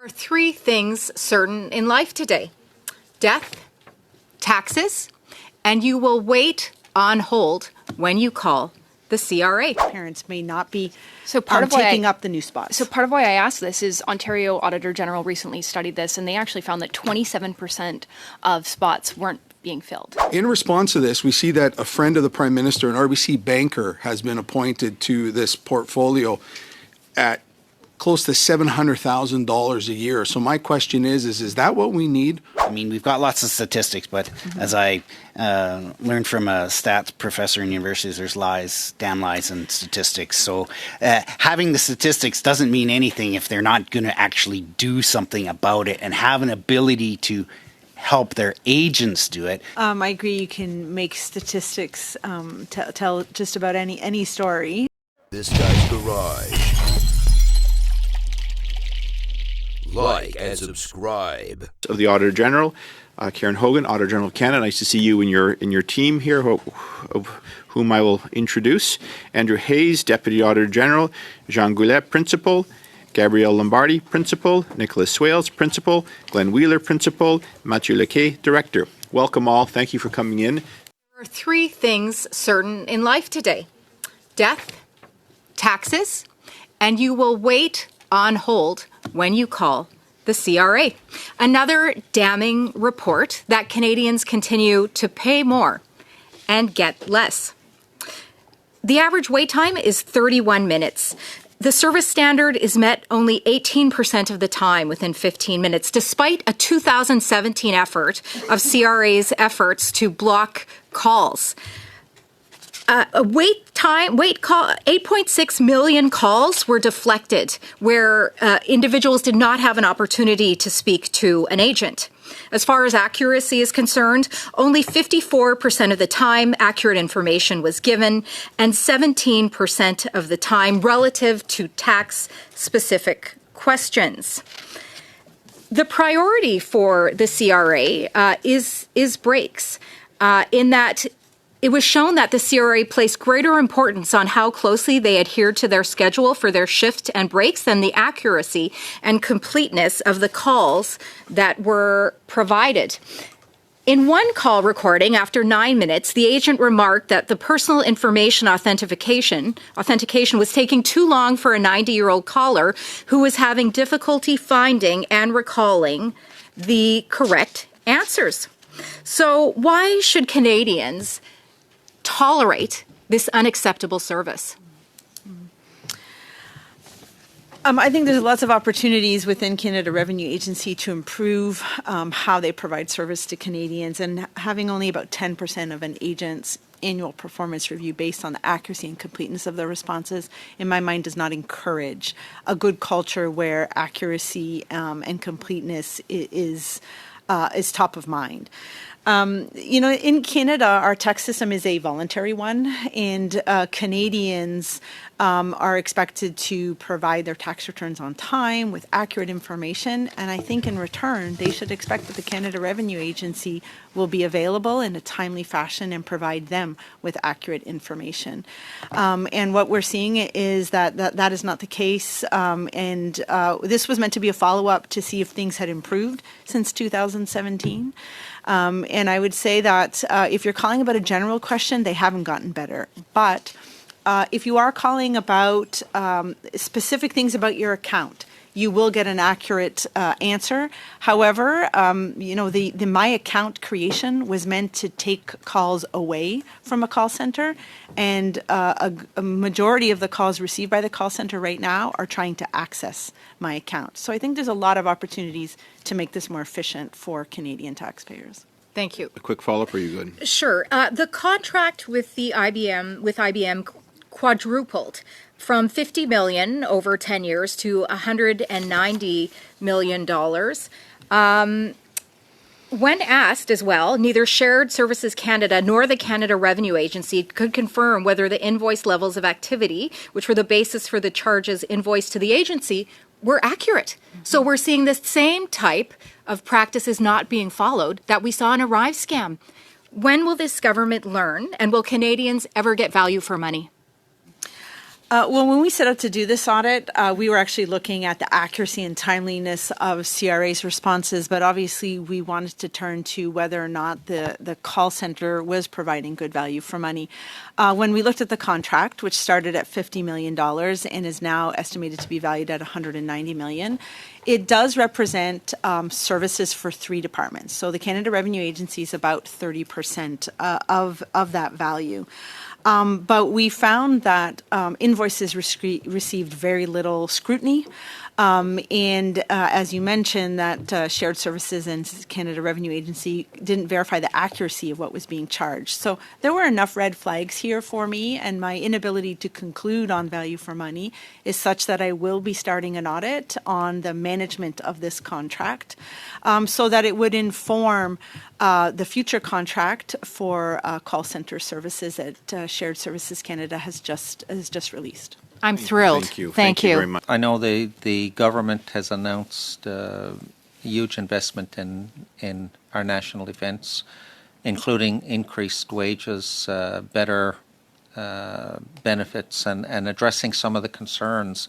There are three things certain in life today: death, taxes, and you will wait on hold when you call the CRA. Parents may not be taking up the new spots. So part of why I asked this is Ontario Auditor General recently studied this, and they actually found that 27% of spots weren't being filled. In response to this, we see that a friend of the Prime Minister, an RBC banker, has been appointed to this portfolio at close to $700,000 a year. So my question is that what we need? I mean, we've got lots of statistics, but as I learned from a stats professor in universities, there's lies, damn lies, and statistics. So having the statistics doesn't mean anything if they're not going to actually do something about it and have an ability to help their agents do it. I agree. You can make statistics tell just about any story. This guy's garage. Like and subscribe. Of the Auditor General, Karen Hogan, Auditor General of Canada. Nice to see you in your team here, whom I will introduce. Andrew Hayes, Deputy Auditor General. Jean Goulet, Principal. Gabrielle Lombardi, Principal. Nicholas Swales, Principal. Glenn Wheeler, Principal. Mathieu Lequet, Director. Welcome all. Thank you for coming in. There are three things certain in life today: death, taxes, and you will wait on hold when you call the CRA. Another damning report that Canadians continue to pay more and get less. The average wait time is 31 minutes. The service standard is met only 18% of the time within 15 minutes, despite a 2017 effort of CRA's efforts to block calls. 8.6 million calls were deflected where individuals did not have an opportunity to speak to an agent. As far as accuracy is concerned, only 54% of the time accurate information was given, and 17% of the time relative to tax-specific questions. The priority for the CRA is breaks, in that it was shown that the CRA placed greater importance on how closely they adhered to their schedule for their shift and breaks than the accuracy and completeness of the calls that were provided. In one call recording, after 9 minutes, the agent remarked that the personal information authentication was taking too long for a 90-year-old caller who was having difficulty finding and recalling the correct answers. So why should Canadians tolerate this unacceptable service? I think there's lots of opportunities within Canada Revenue Agency to improve how they provide service to Canadians, and having only about 10% of an agent's annual performance review based on the accuracy and completeness of their responses, in my mind, does not encourage a good culture where accuracy and completeness is top of mind. In Canada, our tax system is a voluntary one, and Canadians are expected to provide their tax returns on time with accurate information. And I think in return, they should expect that the Canada Revenue Agency will be available in a timely fashion and provide them with accurate information. And what we're seeing is that is not the case. This was meant to be a follow-up to see if things had improved since 2017. And I would say that if you're calling about a general question, they haven't gotten better. But if you are calling about specific things about your account, you will get an accurate answer. However, the My Account creation was meant to take calls away from a call center, and a majority of the calls received by the call center right now are trying to access My Account. So I think there's a lot of opportunities to make this more efficient for Canadian taxpayers. Thank you. A quick follow-up, are you good? Sure. The contract with IBM quadrupled from $50 million over 10 years to $190 million. When asked as well, neither Shared Services Canada nor the Canada Revenue Agency could confirm whether the invoice levels of activity, which were the basis for the charges invoiced to the agency, were accurate. So we're seeing the same type of practices not being followed that we saw in Arrive scam. When will this government learn, and will Canadians ever get value for money? Well, when we set out to do this audit, we were actually looking at the accuracy and timeliness of CRA's responses, but obviously we wanted to turn to whether or not the call center was providing good value for money. When we looked at the contract, which started at $50 million and is now estimated to be valued at $190 million, it does represent services for 3 departments. So the Canada Revenue Agency is about 30% of that value. But we found that invoices received very little scrutiny. And as you mentioned, that Shared Services and Canada Revenue Agency didn't verify the accuracy of what was being charged. So there were enough red flags here for me, and my inability to conclude on value for money is such that I will be starting an audit on the management of this contract so that it would inform the future contract for call center services that Shared Services Canada has just released. I'm thrilled. Thank you. Thank you. very much. I know the government has announced a huge investment in our national events, including increased wages, better benefits, and addressing some of the concerns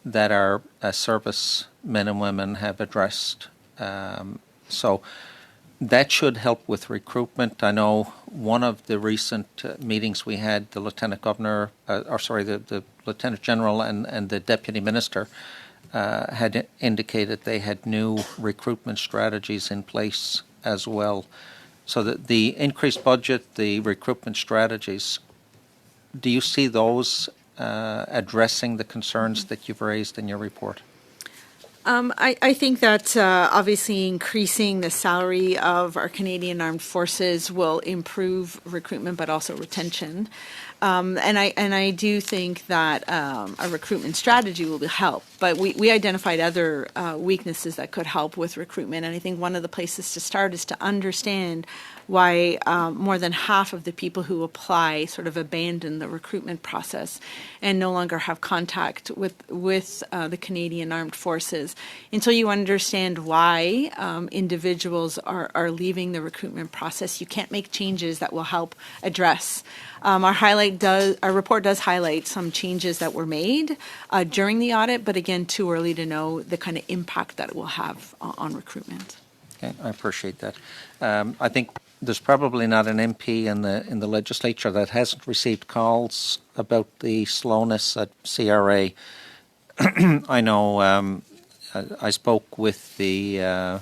that our service men and women have addressed. So that should help with recruitment. I know one of the recent meetings we had, the Lieutenant Governor, the Lieutenant General and the Deputy Minister had indicated they had new recruitment strategies in place as well. So the increased budget, the recruitment strategies, do you see those addressing the concerns that you've raised in your report? I think that obviously increasing the salary of our Canadian Armed Forces will improve recruitment, but also retention. And I do think that a recruitment strategy will help. But we identified other weaknesses that could help with recruitment. And I think one of the places to start is to understand why more than half of the people who apply sort of abandon the recruitment process and no longer have contact with the Canadian Armed Forces. Until you understand why individuals are leaving the recruitment process, you can't make changes that will help address. Our report does highlight some changes that were made during the audit, but again, too early to know the kind of impact that it will have on recruitment. Okay, I appreciate that. I think there's probably not an MP in the legislature that hasn't received calls about the slowness at CRA. I know I spoke with the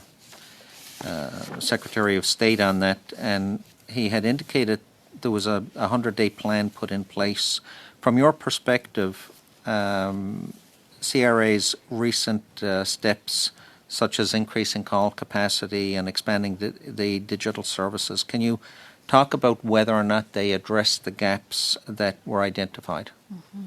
Secretary of State on that, and he had indicated there was a 100-day plan put in place. From your perspective, CRA's recent steps, such as increasing call capacity and expanding the digital services, can you talk about whether or not they address the gaps that were identified? Mm-hmm.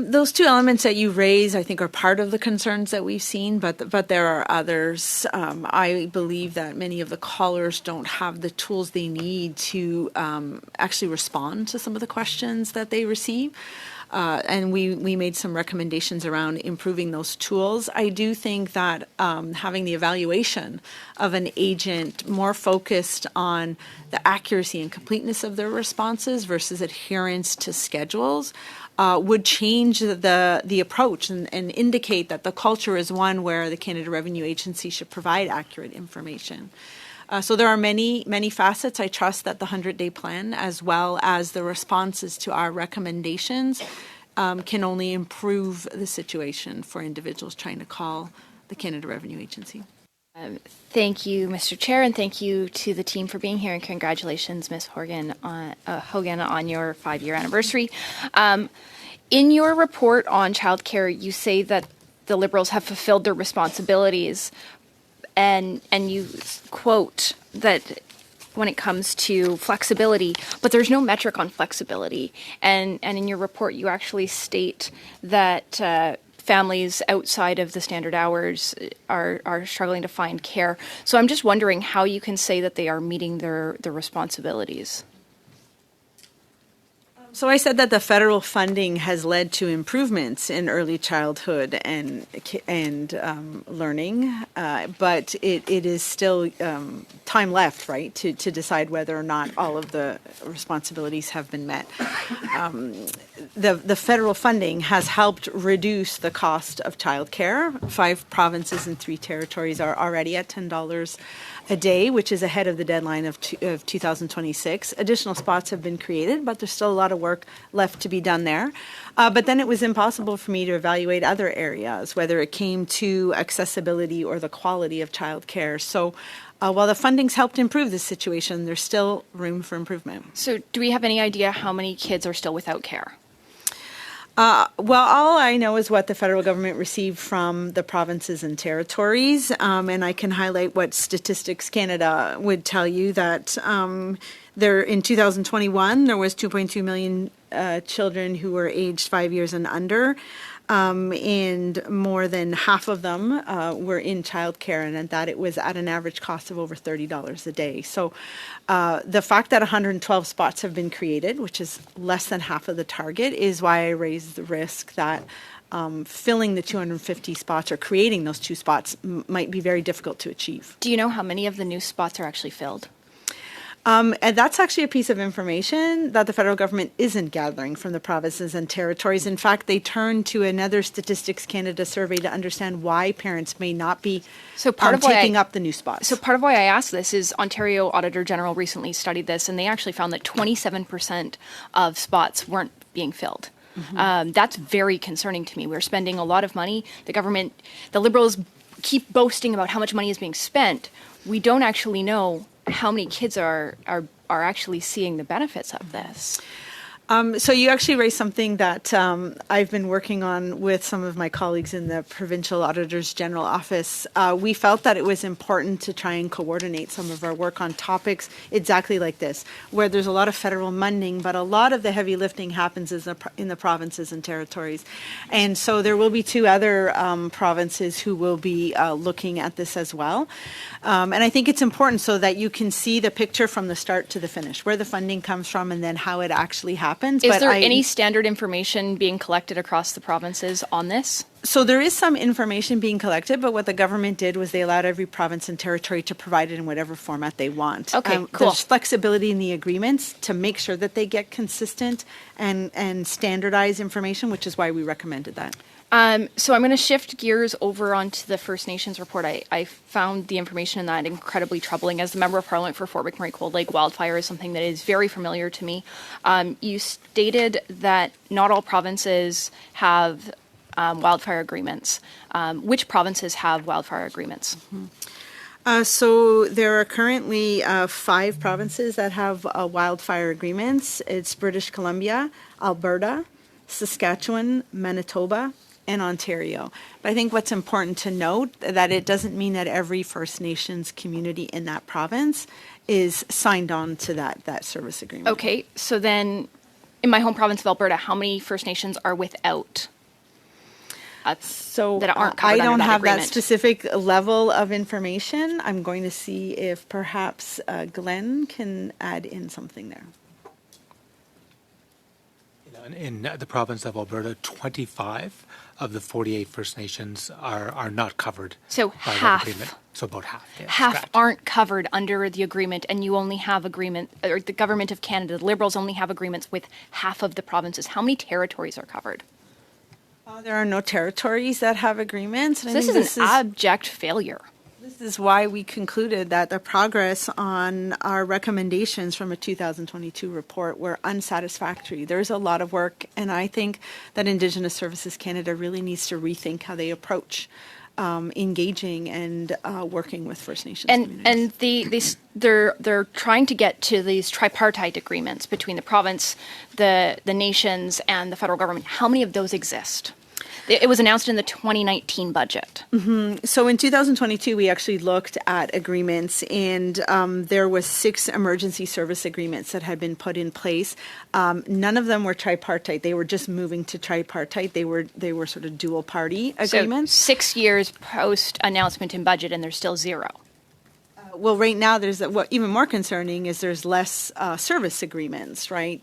Those two elements that you raise, I think, are part of the concerns that we've seen, but there are others. I believe that many of the callers don't have the tools they need to actually respond to some of the questions that they receive. And we made some recommendations around improving those tools. I do think that having the evaluation of an agent more focused on the accuracy and completeness of their responses versus adherence to schedules would change the approach and indicate that the culture is one where the Canada Revenue Agency should provide accurate information. So there are many facets. I trust that the 100-day plan, as well as the responses to our recommendations, can only improve the situation for individuals trying to call the Canada Revenue Agency. Thank you, Mr. Chair, and thank you to the team for being here, and congratulations, Ms. Hogan, on your 5-year anniversary. In your report on childcare, you say that the Liberals have fulfilled their responsibilities, and you quote that when it comes to flexibility, but there's no metric on flexibility. And in your report, you actually state that families outside of the standard hours are struggling to find care. So I'm just wondering how you can say that they are meeting their responsibilities. So I said that the federal funding has led to improvements in early childhood and learning, but it is still time left, right, to decide whether or not all of the responsibilities have been met. The federal funding has helped reduce the cost of childcare. 5 provinces and 3 territories are already at $10 a day, which is ahead of the deadline of 2026. Additional spots have been created, but there's still a lot of work left to be done there. But then it was impossible for me to evaluate other areas, whether it came to accessibility or the quality of childcare. So while the funding's helped improve this situation, there's still room for improvement. So do we have any idea how many kids are still without care? Well, all I know is what the federal government received from the provinces and territories, and I can highlight what Statistics Canada would tell you that there in 2021 there was 2.2 million children who were aged 5 years and under. And more than half of them were in childcare, and that it was at an average cost of over $30 a day. So the fact that 112 spots have been created, which is less than half of the target, is why I raised the risk that filling the 250 spots or creating those 2 spots might be very difficult to achieve. Do you know how many of the new spots are actually filled? And that's actually a piece of information that the federal government isn't gathering from the provinces and territories. In fact, they turned to another Statistics Canada survey to understand why parents may not be taking up the new spots. So part of why I asked this is Ontario Auditor General recently studied this, and they actually found that 27% of spots weren't being filled. Mm-hmm. That's very concerning to me. We're spending a lot of money. The government, the Liberals keep boasting about how much money is being spent. We don't actually know how many kids are actually seeing the benefits of this. So you actually raised something that I've been working on with some of my colleagues in the Provincial Auditors General Office. We felt that it was important to try and coordinate some of our work on topics exactly like this, where there's a lot of federal funding, but a lot of the heavy lifting happens in the provinces and territories. And so there will be 2 other provinces who will be looking at this as well. And I think it's important so that you can see the picture from the start to the finish, where the funding comes from and then how it actually happens. Is there any standard information being collected across the provinces on this? So there is some information being collected, but what the government did was they allowed every province and territory to provide it in whatever format they want. Okay, cool. There's flexibility in the agreements to make sure that they get consistent and standardized information, which is why we recommended that. So I'm going to shift gears over onto the First Nations report. I found the information in that incredibly troubling. As the Member of Parliament for Fort McMurray Cold Lake wildfire is something that is very familiar to me. You stated that not all provinces have wildfire agreements. Which provinces have wildfire agreements? Mm-hmm. So there are currently 5 provinces that have wildfire agreements. It's British Columbia, Alberta, Saskatchewan, Manitoba, and Ontario. But I think what's important to note that it doesn't mean that every First Nations community in that province is signed on to that service agreement. Okay, so then in my home province of Alberta, how many First Nations are without? So that aren't covered I don't under that have agreement? that specific level of information. I'm going to see if perhaps Glenn can add in something there. In the province of Alberta, 25 of the 48 First Nations are not covered So by that half. agreement. So about half. Yeah, Half correct. aren't covered under the agreement, and you only have agreement, or the Government of Canada, the Liberals only have agreements with half of the provinces. How many territories are covered? There are no territories that have agreements. So this is an abject failure. This is why we concluded that the progress on our recommendations from a 2022 report were unsatisfactory. There's a lot of work, and I think that Indigenous Services Canada really needs to rethink how they approach engaging and working with First Nations communities. And they're trying to get to these tripartite agreements between the province, the nations, and the federal government. How many of those exist? It was announced in the 2019 budget. Mm-hmm. So in 2022, we actually looked at agreements, and there was 6 emergency service agreements that had been put in place. None of them were tripartite. They were just moving to tripartite. They were sort of dual party agreements. So 6 years post announcement in budget, and there's still 0. Well, right now, what even more concerning is there's less service agreements, right,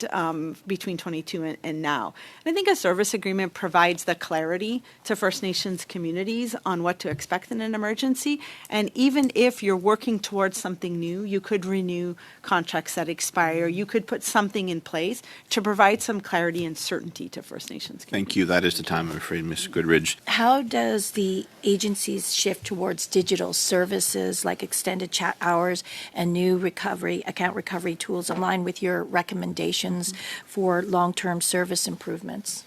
between 22 and now. And I think a service agreement provides the clarity to First Nations communities on what to expect in an emergency. And even if you're working towards something new, you could renew contracts that expire. You could put something in place to provide some clarity and certainty to First Nations communities. Thank you. That is the time, I'm afraid, Ms. Goodridge. How does the agency's shift towards digital services like extended chat hours and new account recovery tools align with your recommendations for long-term service improvements?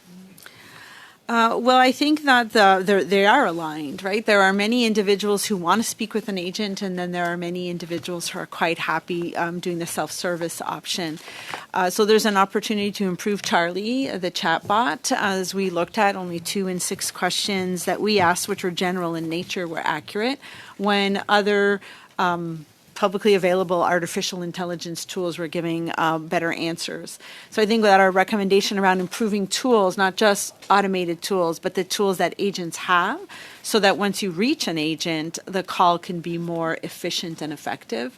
Well, I think that they are aligned, right? There are many individuals who want to speak with an agent, and then there are many individuals who are quite happy doing the self-service option. So there's an opportunity to improve Charlie, the chatbot. As we looked at, only 2 in 6 questions that we asked, which were general in nature, were accurate, when other publicly available artificial intelligence tools were giving better answers. So I think that our recommendation around improving tools, not just automated tools, but the tools that agents have, so that once you reach an agent, the call can be more efficient and effective.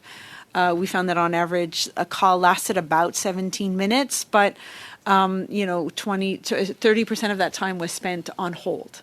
We found that on average, a call lasted about 17 minutes, but 20 to 30% of that time was spent on hold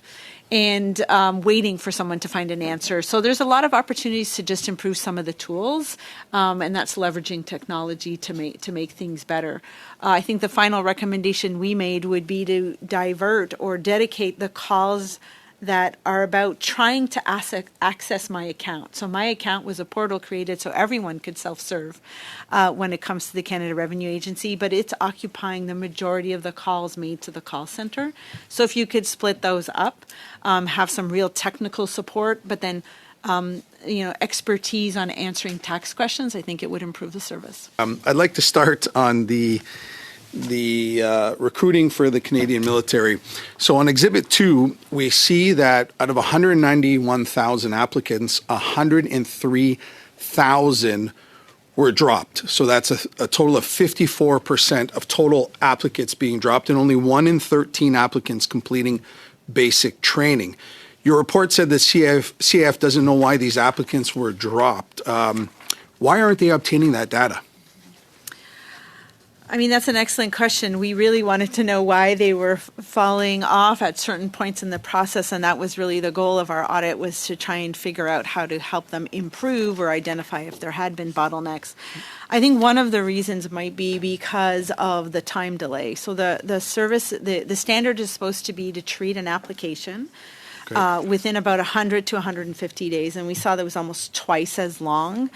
and waiting for someone to find an answer. So there's a lot of opportunities to just improve some of the tools, and that's leveraging technology to make things better. I think the final recommendation we made would be to divert or dedicate the calls that are about trying to access my account. So my account was a portal created so everyone could self-serve when it comes to the Canada Revenue Agency, but it's occupying the majority of the calls made to the call center. So if you could split those up, have some real technical support, but then expertise on answering tax questions, I think it would improve the service. I'd like to start on the recruiting for the Canadian military. So on Exhibit 2, we see that out of 191,000 applicants, 103,000 were dropped. So that's a total of 54% of total applicants being dropped, and only 1 in 13 applicants completing basic training. Your report said that CAF doesn't know why these applicants were dropped. Why aren't they obtaining that data? I mean, that's an excellent question. We really wanted to know why they were falling off at certain points in the process, and that was really the goal of our audit, was to try and figure out how to help them improve or identify if there had been bottlenecks. I think one of the reasons might be because of the time delay. So the standard is supposed to be to treat an application within about 100 to 150 days, and we saw that was almost twice as long.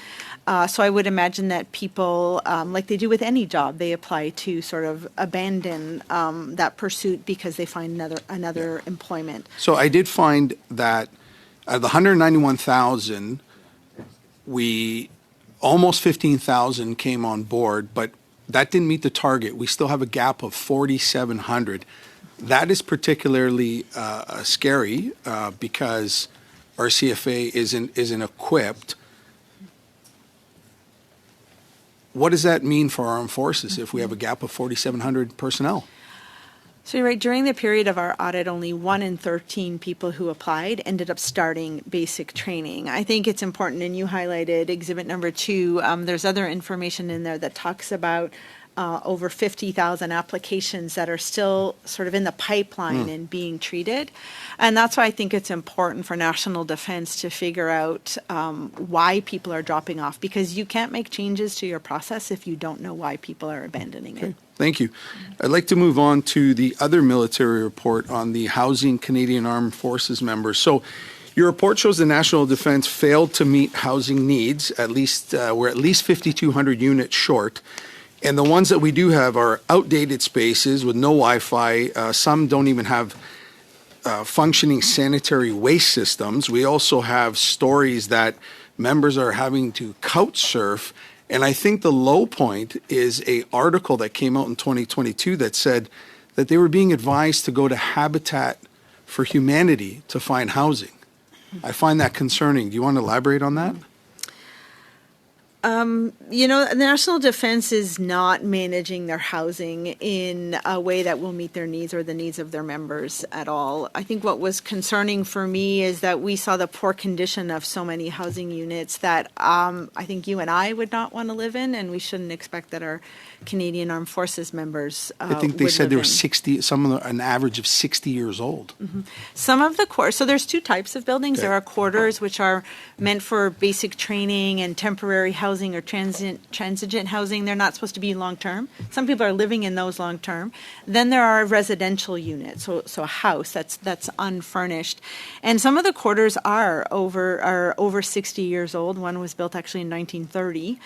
So I would imagine that people, like they do with any job, they apply to sort of abandon that pursuit because they find another employment. So I did find that out of the 191,000, almost 15,000 came on board, but that didn't meet the target. We still have a gap of 4,700. That is particularly scary because our CFA isn't equipped. What does that mean for our armed forces if we have a gap of 4,700 personnel? So you're right, during the period of our audit, only 1 in 13 people who applied ended up starting basic training. I think it's important, and you highlighted exhibit number 2. There's other information in there that talks about over 50,000 applications that are still sort of in the pipeline and being treated. And that's why I think it's important for national defense to figure out why people are dropping off, because you can't make changes to your process if you don't know why people are abandoning it. Thank you. I'd like to move on to the other military report on the housing Canadian Armed Forces members. So your report shows the National Defense failed to meet housing needs. We're at least 5,200 units short. And the ones that we do have are outdated spaces with no Wi-Fi. Some don't even have functioning sanitary waste systems. We also have stories that members are having to couch surf. And I think the low point is an article that came out in 2022 that said that they were being advised to go to Habitat for Humanity to find housing. I find that concerning. Do you want to elaborate on that? The National Defence is not managing their housing in a way that will meet their needs or the needs of their members at all. I think what was concerning for me is that we saw the poor condition of so many housing units that I think you and I would not want to live in, and we shouldn't expect that our Canadian Armed Forces members I think they would said live they were in. 60, some of them an average of 60 years old. Some of the so there's two types of buildings. Okay. There are quarters, which are meant for basic training and temporary housing or transigent housing. They're not supposed to be long-term. Some people are living in those long-term. Then there are residential units, so a house that's unfurnished. And some of the quarters are over 60 years old. One was built actually in 1930.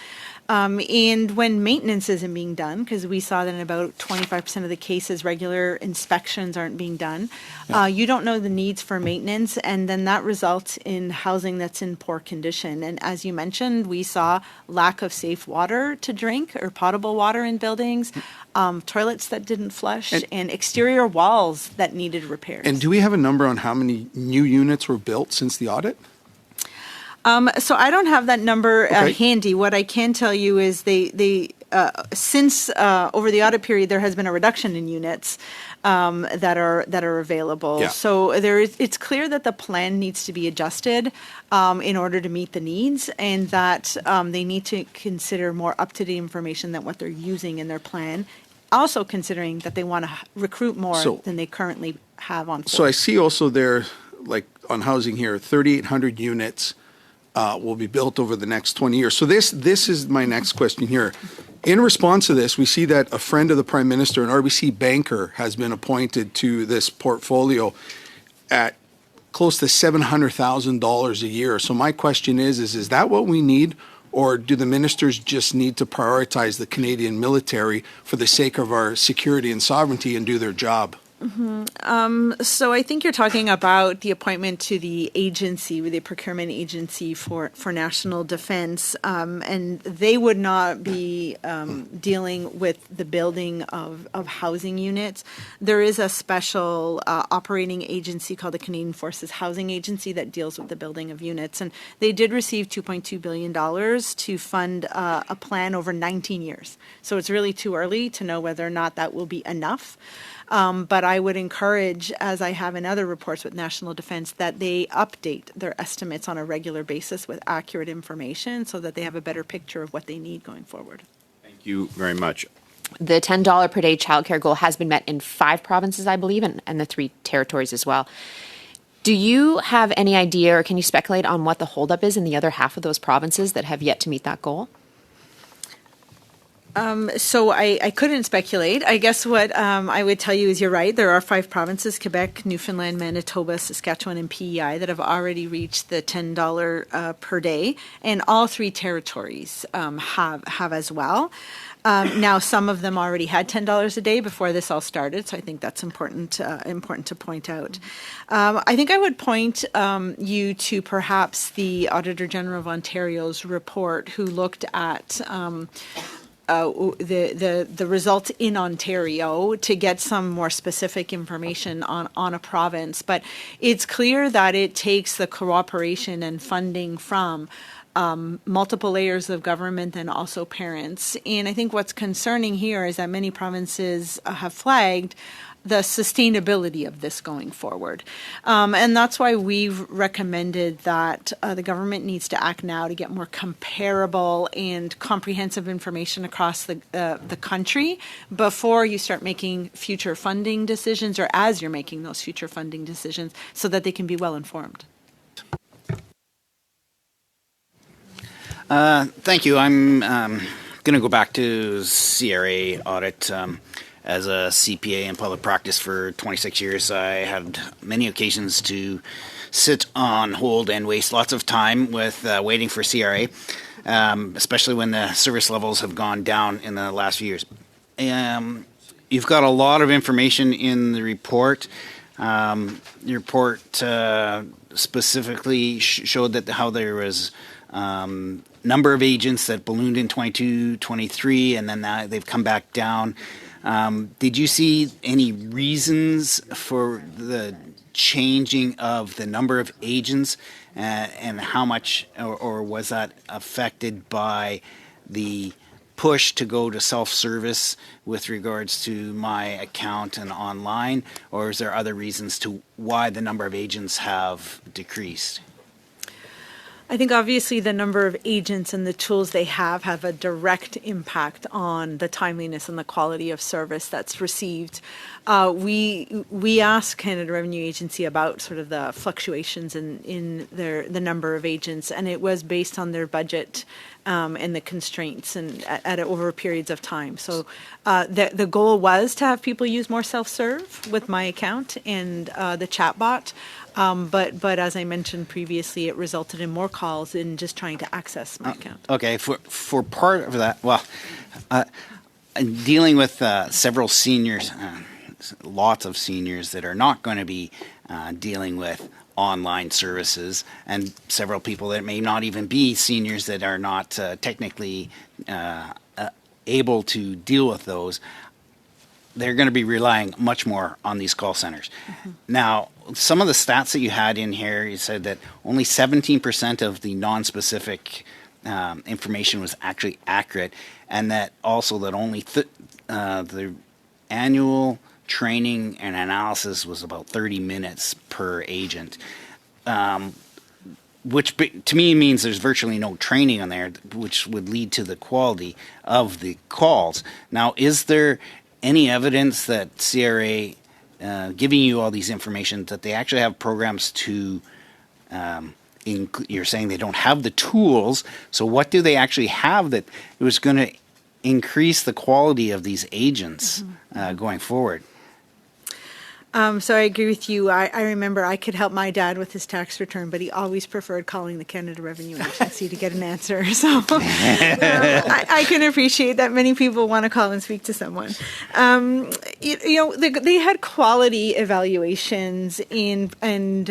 And when maintenance isn't being done, because we saw that in about 25% of the cases, regular inspections aren't being done, you don't know the needs for maintenance, and then that results in housing that's in poor condition. And as you mentioned, we saw lack of safe water to drink or potable water in buildings, toilets that didn't flush, and exterior walls that needed repairs. And do we have a number on how many new units were built since the audit? So I don't have that number Okay. handy. What I can tell you is since over the audit period, there has been a reduction in units that are available. Yeah. So it's clear that the plan needs to be adjusted in order to meet the needs, and that they need to consider more up-to-date information than what they're using in their plan. Also considering that they want to recruit more So- than they currently have on. So I see also there, like on housing here, 3,800 units will be built over the next 20 years. So this is my next question here. In response to this, we see that a friend of the Prime Minister, an RBC banker, has been appointed to this portfolio at close to $700,000 a year. So my question is that what we need? Or do the ministers just need to prioritize the Canadian military for the sake of our security and sovereignty and do their job? So I think you're talking about the appointment to the agency, the procurement agency for national defense, and they would not be dealing with the building of housing units. There is a special operating agency called the Canadian Forces Housing Agency that deals with the building of units, and they did receive $2.2 billion to fund a plan over 19 years. So it's really too early to know whether or not that will be enough. But I would encourage, as I have in other reports with National Defence, that they update their estimates on a regular basis with accurate information so that they have a better picture of what they need going forward. Thank you very much. The $10 per day childcare goal has been met in 5 provinces, I believe, and the 3 territories as well. Do you have any idea, or can you speculate on what the holdup is in the other half of those provinces that have yet to meet that goal? So I couldn't speculate. I guess what I would tell you is you're right. There are 5 provinces, Quebec, Newfoundland, Manitoba, Saskatchewan, and PEI, that have already reached the $10 per day. And all 3 territories have as well. Now, some of them already had $10 a day before this all started, so I think that's important to point out. I think I would point you to perhaps the Auditor General of Ontario's report, who looked at the results in Ontario to get some more specific information on a province. But it's clear that it takes the cooperation and funding from multiple layers of government and also parents. And I think what's concerning here is that many provinces have flagged the sustainability of this going forward. And that's why we've recommended that the government needs to act now to get more comparable and comprehensive information across the country before you start making future funding decisions, or as you're making those future funding decisions, so that they can be well informed. Thank you. I'm going to go back to CRA audit. As a CPA in public practice for 26 years, I had many occasions to sit on hold and waste lots of time with waiting for CRA, especially when the service levels have gone down in the last few years. You've got a lot of information in the report. The report specifically showed that how there was number of agents that ballooned in 22, 23, and then they've come back down. Did you see any reasons for the changing of the number of agents and how much, or was that affected by the push to go to self-service with regards to my account and online, or is there other reasons to why the number of agents have decreased? I think obviously the number of agents and the tools they have a direct impact on the timeliness and the quality of service that's received. We asked Canada Revenue Agency about sort of the fluctuations in the number of agents, and it was based on their budget and the constraints and over periods of time. So the goal was to have people use more self-serve with my account and the Chatbot. But as I mentioned previously, it resulted in more calls in just trying to access my account. Okay, for part of that, well, dealing with several seniors, lots of seniors that are not going to be dealing with online services, and several people that may not even be seniors that are not technically able to deal with those. They're going to be relying much more on these call centers. Mm-hmm. Now, some of the stats that you had in here, you said that only 17% of the non-specific information was actually accurate, and that also that only the annual training and analysis was about 30 minutes per agent, which to me means there's virtually no training on there, which would lead to the quality of the calls. Now, is there any evidence that CRA, giving you all these information, that they actually have programs to, you're saying they don't have the tools, so what do they actually have that it was going to increase the quality of these agents going forward? So I agree with you. I remember I could help my dad with his tax return, but he always preferred calling the Canada Revenue Agency to get an answer. So I can appreciate that many people want to call and speak to someone. They had quality evaluations and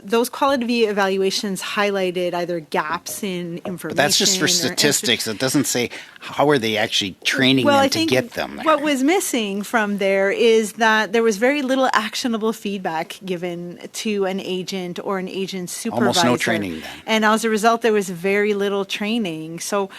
those quality evaluations highlighted either gaps in information. But that's just for statistics. It doesn't say how are they actually training them to get them there. What was missing from there is that there was very little actionable feedback given to an agent or an agent's supervisor. Almost no training then. And as a result, there was very little training. So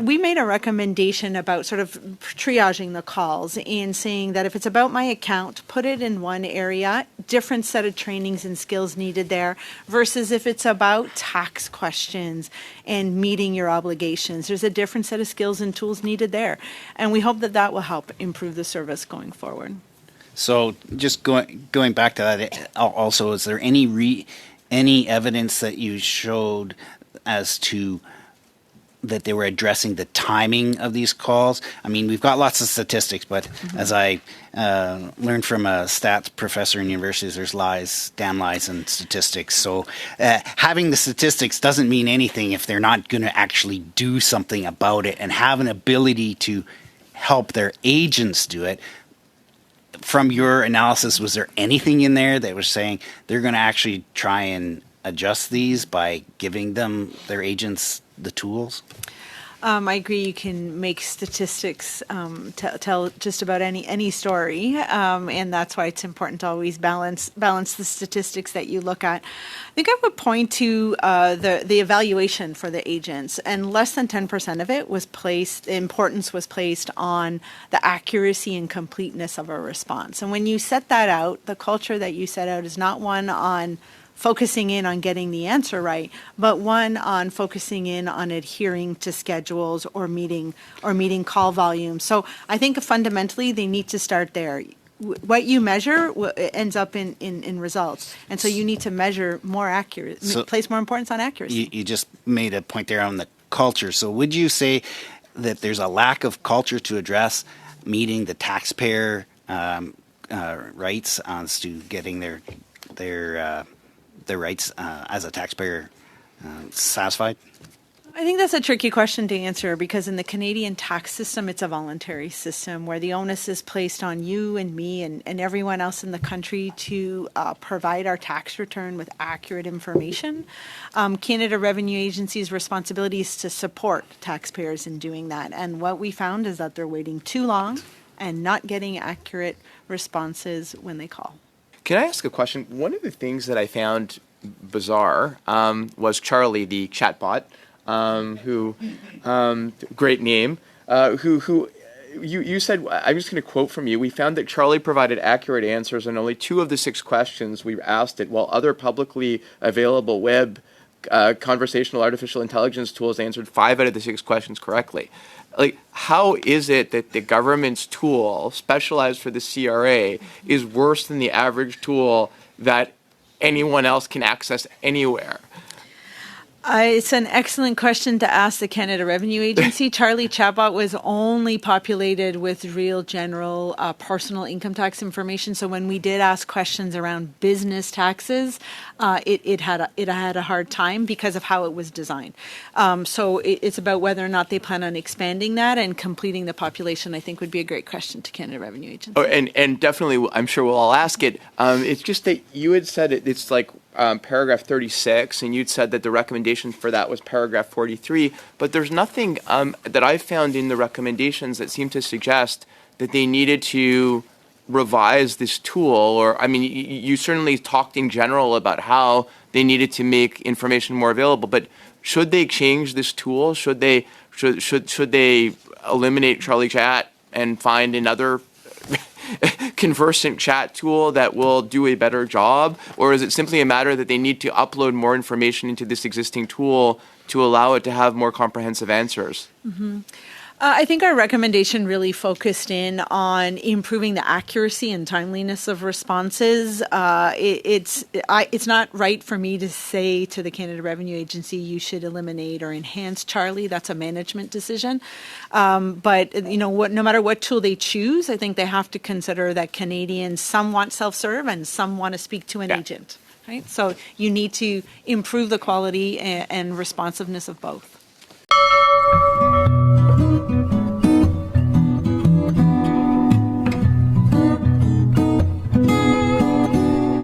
we made a recommendation about sort of triaging the calls and saying that if it's about my account, put it in one area, different set of trainings and skills needed there, versus if it's about tax questions and meeting your obligations. There's a different set of skills and tools needed there. And we hope that that will help improve the service going forward. So just going back to that, also, is there any evidence that you showed as to that they were addressing the timing of these calls? I mean, we've got lots of statistics, but as I learned from a stats professor in universities, there's damn lies in statistics. So having the statistics doesn't mean anything if they're not going to actually do something about it and have an ability to help their agents do it. From your analysis, was there anything in there that was saying they're going to actually try and adjust these by giving them, their agents, the tools? I agree. You can make statistics tell just about any story, and that's why it's important to always balance the statistics that you look at. I think I would point to the evaluation for the agents, and less than 10% of it was placed. Importance was placed on the accuracy and completeness of a response. And when you set that out, the culture that you set out is not one on focusing in on getting the answer right, but one on focusing in on adhering to schedules or meeting call volumes. So I think fundamentally they need to start there. What you measure ends up in results. And so you need to measure more accurate, place more importance on accuracy. You just made a point there on the culture. So would you say that there's a lack of culture to address meeting the taxpayer rights as to getting their rights as a taxpayer satisfied? I think that's a tricky question to answer because in the Canadian tax system, it's a voluntary system where the onus is placed on you and me and everyone else in the country to provide our tax return with accurate information. Canada Revenue Agency's responsibility is to support taxpayers in doing that. And what we found is that they're waiting too long and not getting accurate responses when they call. Can I ask a question? One of the things that I found bizarre was Charlie, the chatbot, who great name, who you said, I'm just going to quote from you, we found that Charlie provided accurate answers on only 2 of the 6 questions we asked it, while other publicly available web conversational artificial intelligence tools answered 5 out of the 6 questions correctly. Like, how is it that the government's tool, specialized for the CRA, is worse than the average tool that anyone else can access anywhere? It's an excellent question to ask the Canada Revenue Agency. Charlie Chatbot was only populated with real general personal income tax information. So when we did ask questions around business taxes, it had a hard time because of how it was designed. So it's about whether or not they plan on expanding that and completing the population. I think would be a great question to Canada Revenue Agency. Oh, and definitely, I'm sure we'll all ask it. It's just that you had said it's like paragraph 36, and you'd said that the recommendation for that was paragraph 43, but there's nothing that I've found in the recommendations that seem to suggest that they needed to revise this tool, or, I mean, you certainly talked in general about how they needed to make information more available, but should they change this tool? Should they eliminate Charlie Chat and find another conversant chat tool that will do a better job? Or is it simply a matter that they need to upload more information into this existing tool to allow it to have more comprehensive answers? Mm-hmm. I think our recommendation really focused in on improving the accuracy and timeliness of responses. It's not right for me to say to the Canada Revenue Agency, you should eliminate or enhance Charlie. That's a management decision. But no matter what tool they choose, I think they have to consider that Canadians, some want self-serve and some want to speak to an agent. Right? So you need to improve the quality and responsiveness of both.